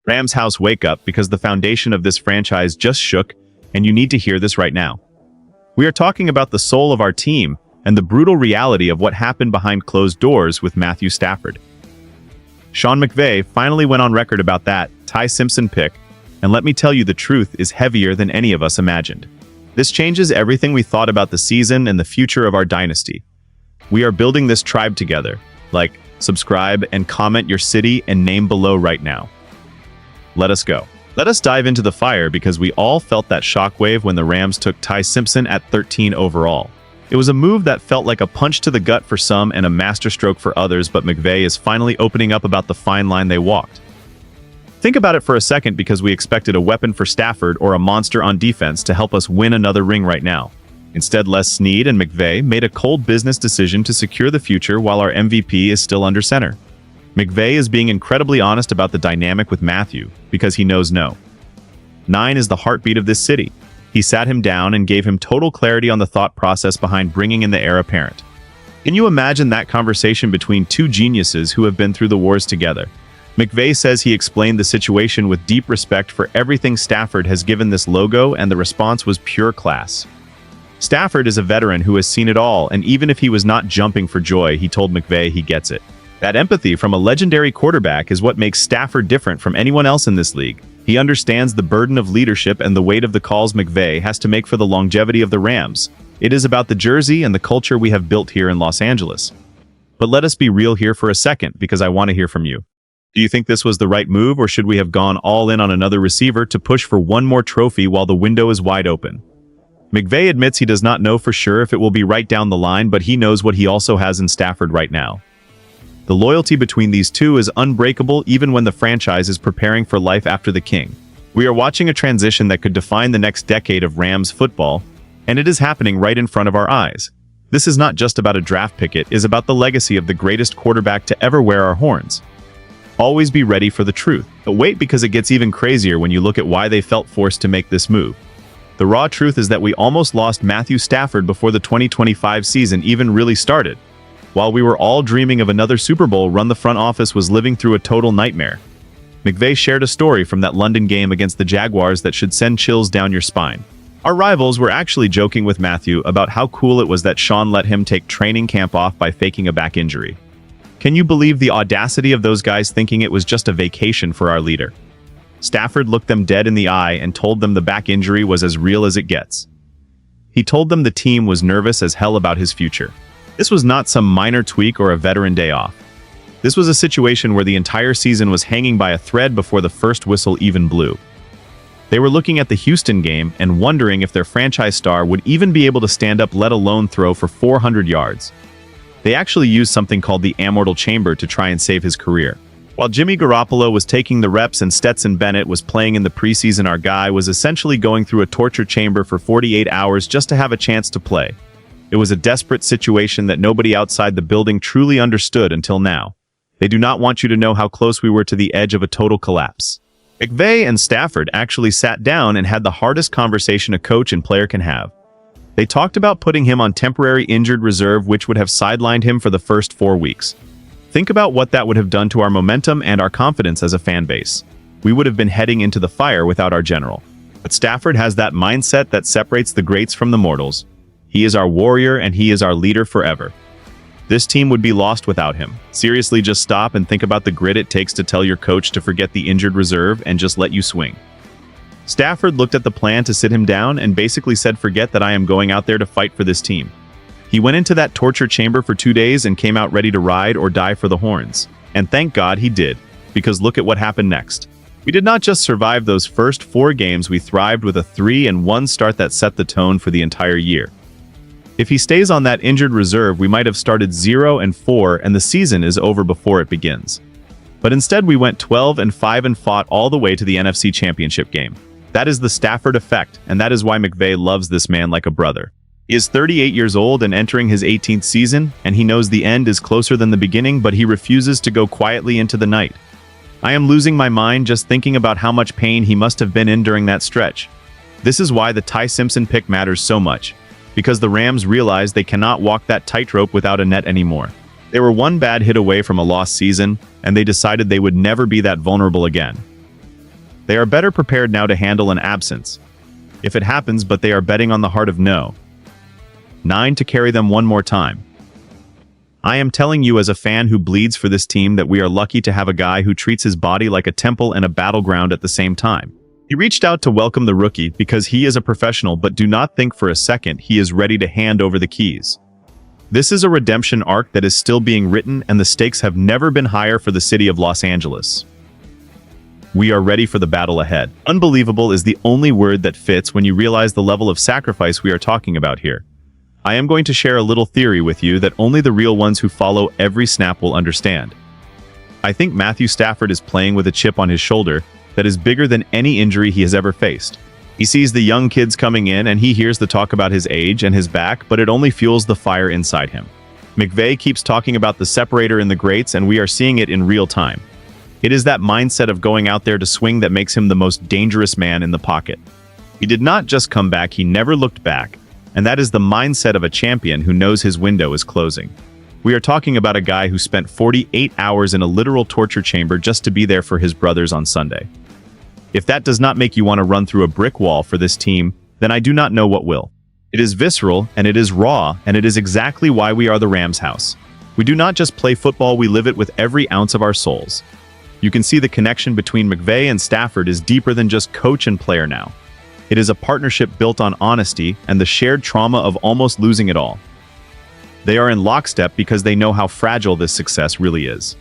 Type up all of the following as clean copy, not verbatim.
Rams house, wake up, because the foundation of this franchise just shook, and you need to hear this right now. We are talking about the soul of our team and the brutal reality of what happened behind closed doors with Matthew Stafford. Sean McVay finally went on record about that Ty Simpson pick, and let me tell you, the truth is heavier than any of us imagined. This changes everything we thought about the season and the future of our dynasty. We are building this tribe together. Like, subscribe, and comment your city and name below right now. Let us go. Let us dive into the fire, because we all felt that shockwave when the Rams took Ty Simpson at 13 overall. It was a move that felt like a punch to the gut for some and a masterstroke for others, but McVay is finally opening up about the fine line they walked. Think about it for a second, because we expected a weapon for Stafford or a monster on defense to help us win another ring right now. Instead, Les Snead and McVay made a cold business decision to secure the future while our MVP is still under center. McVay is being incredibly honest about the dynamic with Matthew, because he knows no. 9 is the heartbeat of this city. He sat him down and gave him total clarity on the thought process behind bringing in the heir apparent. Can you imagine that conversation between two geniuses who have been through the wars together? McVay says he explained the situation with deep respect for everything Stafford has given this logo, and the response was pure class. Stafford is a veteran who has seen it all, and even if he was not jumping for joy, he told McVay he gets it. That empathy from a legendary quarterback is what makes Stafford different from anyone else in this league. He understands the burden of leadership and the weight of the calls McVay has to make for the longevity of the Rams. It is about the jersey and the culture we have built here in Los Angeles. But let us be real here for a second, because I want to hear from you. Do you think this was the right move, or should we have gone all in on another receiver to push for one more trophy while the window is wide open? McVay admits he does not know for sure if it will be right down the line, but he knows what he also has in Stafford right now. The loyalty between these two is unbreakable, even when the franchise is preparing for life after the king. We are watching a transition that could define the next decade of Rams football, and it is happening right in front of our eyes. This is not just about a draft pick, it is about the legacy of the greatest quarterback to ever wear our horns. Always be ready for the truth. But wait, because it gets even crazier when you look at why they felt forced to make this move. The raw truth is that we almost lost Matthew Stafford before the 2025 season even really started. While we were all dreaming of another Super Bowl run, the front office was living through a total nightmare. McVay shared a story from that London game against the Jaguars that should send chills down your spine. Our rivals were actually joking with Matthew about how cool it was that Sean let him take training camp off by faking a back injury. Can you believe the audacity of those guys thinking it was just a vacation for our leader? Stafford looked them dead in the eye and told them the back injury was as real as it gets. He told them the team was nervous as hell about his future. This was not some minor tweak or a veteran day off. This was a situation where the entire season was hanging by a thread before the first whistle even blew. They were looking at the Houston game and wondering if their franchise star would even be able to stand up, let alone throw for 400 yards. They actually used something called the immortal chamber to try and save his career. While Jimmy Garoppolo was taking the reps and Stetson Bennett was playing in the preseason, our guy was essentially going through a torture chamber for 48 hours just to have a chance to play. It was a desperate situation that nobody outside the building truly understood until now. They do not want you to know how close we were to the edge of a total collapse. McVay and Stafford actually sat down and had the hardest conversation a coach and player can have. They talked about putting him on temporary injured reserve, which would have sidelined him for the first 4 weeks. Think about what that would have done to our momentum and our confidence as a fan base. We would have been heading into the fire without our general. But Stafford has that mindset that separates the greats from the mortals. He is our warrior and he is our leader forever. This team would be lost without him. Seriously, just stop and think about the grit it takes to tell your coach to forget the injured reserve and just let you swing. Stafford looked at the plan to sit him down and basically said, "Forget that I am going out there to fight for this team." He went into that torture chamber for 2 days and came out ready to ride or die for the horns. And thank God he did, because look at what happened next. We did not just survive those first 4 games, we thrived with a 3-1 start that set the tone for the entire year. If he stays on that injured reserve, we might have started 0-4 and the season is over before it begins. But instead we went 12-5 and fought all the way to the NFC Championship game. That is the Stafford effect, and that is why McVay loves this man like a brother. He is 38 years old and entering his 18th season, and he knows the end is closer than the beginning, but he refuses to go quietly into the night. I am losing my mind just thinking about how much pain he must have been in during that stretch. This is why the Ty Simpson pick matters so much, because the Rams realize they cannot walk that tightrope without a net anymore. They were one bad hit away from a lost season, and they decided they would never be that vulnerable again. They are better prepared now to handle an absence, if it happens, but they are betting on the heart of no. 9 to carry them one more time. I am telling you as a fan who bleeds for this team that we are lucky to have a guy who treats his body like a temple and a battleground at the same time. He reached out to welcome the rookie because he is a professional, but do not think for a second he is ready to hand over the keys. This is a redemption arc that is still being written, and the stakes have never been higher for the city of Los Angeles. We are ready for the battle ahead. Unbelievable is the only word that fits when you realize the level of sacrifice we are talking about here. I am going to share a little theory with you that only the real ones who follow every snap will understand. I think Matthew Stafford is playing with a chip on his shoulder that is bigger than any injury he has ever faced. He sees the young kids coming in and he hears the talk about his age and his back, but it only fuels the fire inside him. McVay keeps talking about the separator in the greats, and we are seeing it in real time. It is that mindset of going out there to swing that makes him the most dangerous man in the pocket. He did not just come back, he never looked back. And that is the mindset of a champion who knows his window is closing. We are talking about a guy who spent 48 hours in a literal torture chamber just to be there for his brothers on Sunday. If that does not make you want to run through a brick wall for this team, then I do not know what will. It is visceral, and it is raw, and it is exactly why we are the Rams house. We do not just play football, we live it with every ounce of our souls. You can see the connection between McVay and Stafford is deeper than just coach and player now. It is a partnership built on honesty and the shared trauma of almost losing it all. They are in lockstep because they know how fragile this success really is.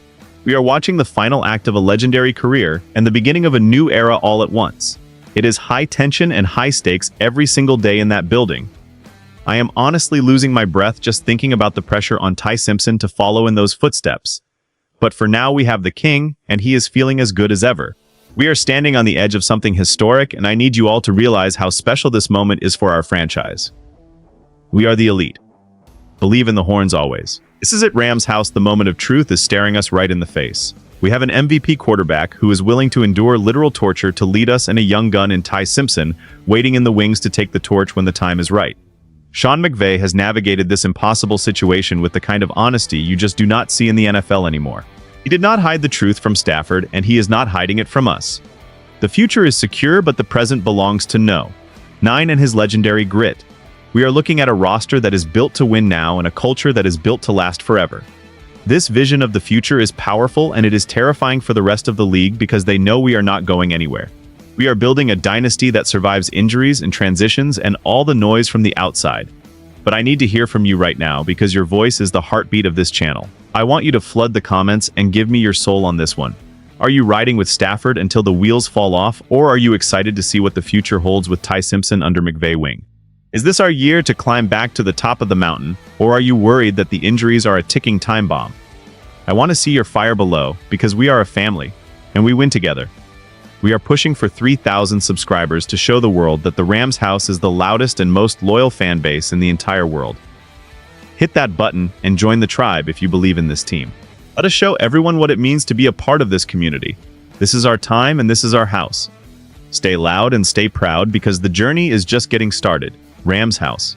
We are watching the final act of a legendary career and the beginning of a new era all at once. It is high tension and high stakes every single day in that building. I am honestly losing my breath just thinking about the pressure on Ty Simpson to follow in those footsteps. But for now we have the king, and he is feeling as good as ever. We are standing on the edge of something historic, and I need you all to realize how special this moment is for our franchise. We are the elite. Believe in the horns always. This is at Rams house. The moment of truth is staring us right in the face. We have an MVP quarterback who is willing to endure literal torture to lead us, and a young gun in Ty Simpson waiting in the wings to take the torch when the time is right. Sean McVay has navigated this impossible situation with the kind of honesty you just do not see in the NFL anymore. He did not hide the truth from Stafford, and he is not hiding it from us. The future is secure, but the present belongs to No. 9 and his legendary grit. We are looking at a roster that is built to win now and a culture that is built to last forever. This vision of the future is powerful, and it is terrifying for the rest of the league because they know we are not going anywhere. We are building a dynasty that survives injuries and transitions and all the noise from the outside. But I need to hear from you right now because your voice is the heartbeat of this channel. I want you to flood the comments and give me your soul on this one. Are you riding with Stafford until the wheels fall off, or are you excited to see what the future holds with Ty Simpson under McVay wing? Is this our year to climb back to the top of the mountain, or are you worried that the injuries are a ticking time bomb? I want to see your fire below because we are a family, and we win together. We are pushing for 3,000 subscribers to show the world that the Rams house is the loudest and most loyal fan base in the entire world. Hit that button and join the tribe if you believe in this team. Let us show everyone what it means to be a part of this community. This is our time and this is our house. Stay loud and stay proud because the journey is just getting started. Rams house.